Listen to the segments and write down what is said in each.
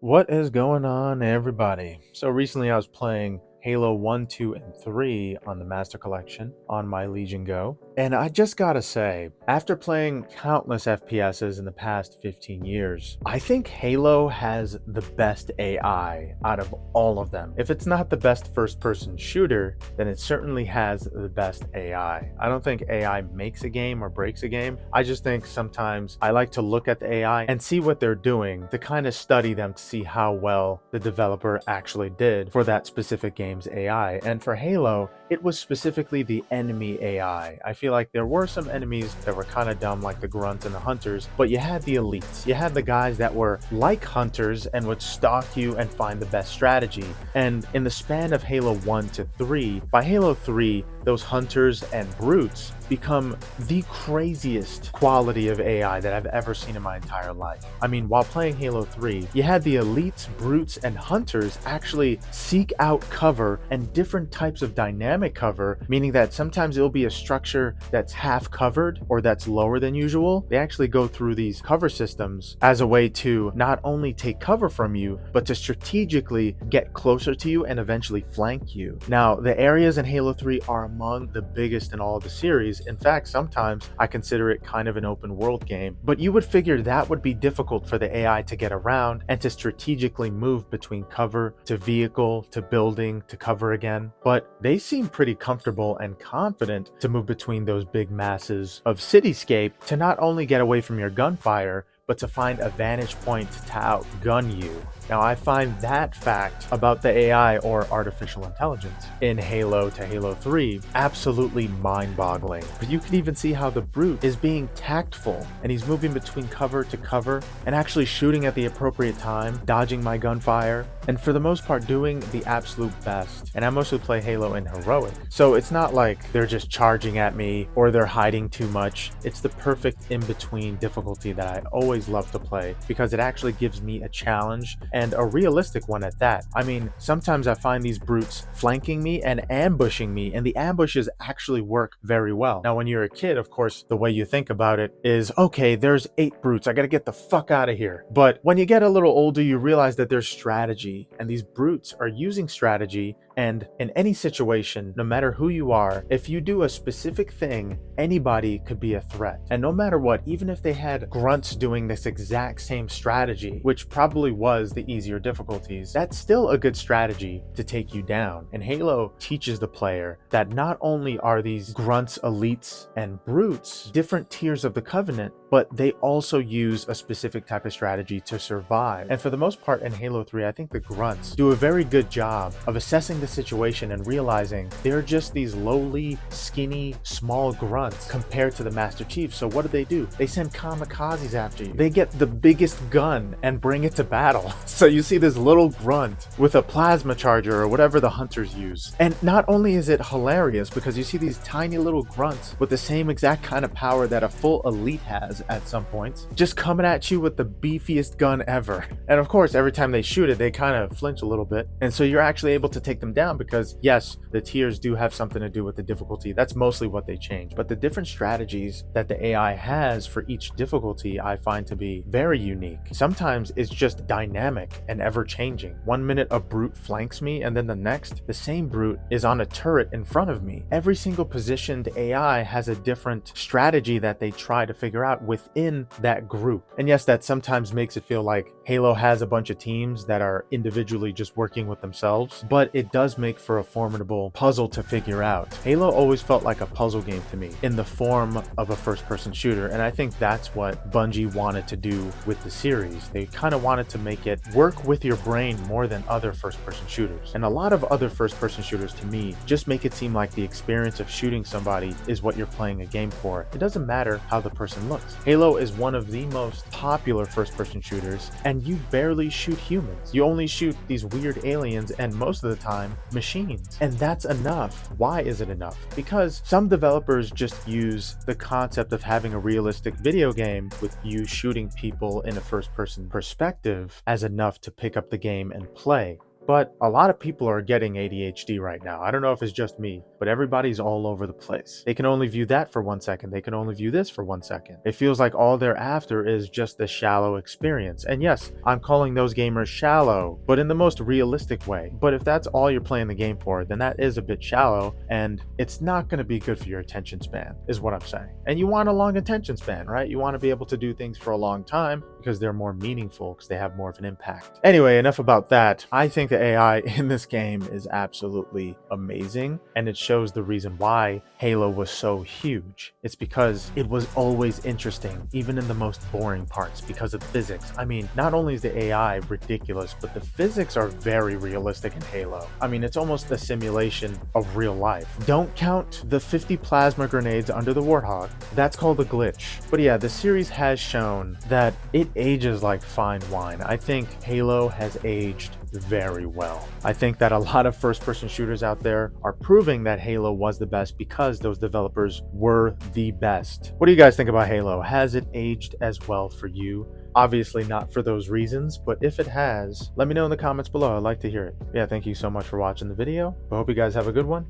What is going on, everybody? So recently I was playing Halo 1, 2, and 3 on the Master Collection on my Legion Go. And I just gotta say, after playing countless FPSs in the past 15 years, I think Halo has the best AI out of all of them. If it's not the best first-person shooter, then it certainly has the best AI. I don't think AI makes a game or breaks a game. I just think sometimes I like to look at the AI and see what they're doing to kind of study them to see how well the developer actually did for that specific game's AI. And for Halo, it was specifically the enemy AI. I feel like there were some enemies that were kind of dumb, like the grunts and the hunters, but you had the elites. You had the guys that were like hunters and would stalk you and find the best strategy. And in the span of Halo 1 to 3, by Halo 3, those hunters and brutes become the craziest quality of AI that I've ever seen in my entire life. I mean, while playing Halo 3, you had the elites, brutes, and hunters actually seek out cover and different types of dynamic cover, meaning that sometimes it'll be a structure that's half covered or that's lower than usual. They actually go through these cover systems as a way to not only take cover from you, but to strategically get closer to you and eventually flank you. Now, the areas in Halo 3 are among the biggest in all of the series. In fact, sometimes I consider it kind of an open world game, but you would figure that would be difficult for the AI to get around and to strategically move between cover to vehicle to building to cover again. But they seem pretty comfortable and confident to move between those big masses of cityscape to not only get away from your gunfire, but to find a vantage point to outgun you. Now, I find that fact about the AI, or artificial intelligence, in Halo to Halo 3 absolutely mind-boggling. But you can even see how the brute is being tactful, and he's moving between cover to cover and actually shooting at the appropriate time, dodging my gunfire, and for the most part doing the absolute best. And I mostly play Halo in heroic, so it's not like they're just charging at me or they're hiding too much. It's the perfect in-between difficulty that I always love to play, because it actually gives me a challenge, and a realistic one at that. I mean, sometimes I find these brutes flanking me and ambushing me, and the ambushes actually work very well. Now, when you're a kid, of course, the way you think about it is, okay, there's 8 brutes, I gotta get the fuck out of here. But when you get a little older, you realize that there's strategy, and these brutes are using strategy. And in any situation, no matter who you are, if you do a specific thing, anybody could be a threat. And no matter what, even if they had grunts doing this exact same strategy, which probably was the easier difficulties, that's still a good strategy to take you down. And Halo teaches the player that not only are these grunts, elites, and brutes different tiers of the Covenant, but they also use a specific type of strategy to survive. And for the most part in Halo 3, I think the grunts do a very good job of assessing the situation and realizing they're just these lowly, skinny, small grunts compared to the Master Chief. So what do? They send kamikazes after you. They get the biggest gun and bring it to battle. So you see this little grunt with a plasma charger or whatever the hunters use. And not only is it hilarious because you see these tiny little grunts with the same exact kind of power that a full elite has at some points, just coming at you with the beefiest gun ever. And of course, every time they shoot it, they kind of flinch a little bit. And so you're actually able to take them down because, yes, the tiers do have something to do with the difficulty. That's mostly what they change. But the different strategies that the AI has for each difficulty I find to be very unique. Sometimes it's just dynamic and ever-changing. One minute a brute flanks me, and then the next, the same brute is on a turret in front of me. Every single positioned AI has a different strategy that they try to figure out within that group. And yes, that sometimes makes it feel like Halo has a bunch of teams that are individually just working with themselves, but it does make for a formidable puzzle to figure out. Halo always felt like a puzzle game to me in the form of a first-person shooter, and I think that's what Bungie wanted to do with the series. They kind of wanted to make it work with your brain more than other first-person shooters. And a lot of other first-person shooters, to me, just make it seem like the experience of shooting somebody is what you're playing a game for. It doesn't matter how the person looks. Halo is one of the most popular first-person shooters, and you barely shoot humans. You only shoot these weird aliens, and most of the time, machines. And that's enough. Why is it enough? Because some developers just use the concept of having a realistic video game with you shooting people in a first-person perspective as enough to pick up the game and play. But a lot of people are getting ADHD right now. I don't know if it's just me, but everybody's all over the place. They can only view that for 1 second. They can only view this for 1 second. It feels like all they're after is just the shallow experience. And yes, I'm calling those gamers shallow, but in the most realistic way. But if that's all you're playing the game for, then that is a bit shallow, and it's not going to be good for your attention span, is what I'm saying. And you want a long attention span, right? You want to be able to do things for a long time because they're more meaningful, because they have more of an impact. Anyway, enough about that. I think the AI in this game is absolutely amazing, and it shows the reason why Halo was so huge. It's because it was always interesting, even in the most boring parts, because of physics. I mean, not only is the AI ridiculous, but the physics are very realistic in Halo. I mean, it's almost a simulation of real life. Don't count the 50 plasma grenades under the Warthog. That's called a glitch. But yeah, the series has shown that it ages like fine wine. I think Halo has aged very well. I think that a lot of first-person shooters out there are proving that Halo was the best because those developers were the best. What do you guys think about Halo? Has it aged as well for you? Obviously not for those reasons, but if it has, let me know in the comments below. I'd like to hear it. Yeah, thank you so much for watching the video. I hope you guys have a good one.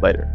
Later.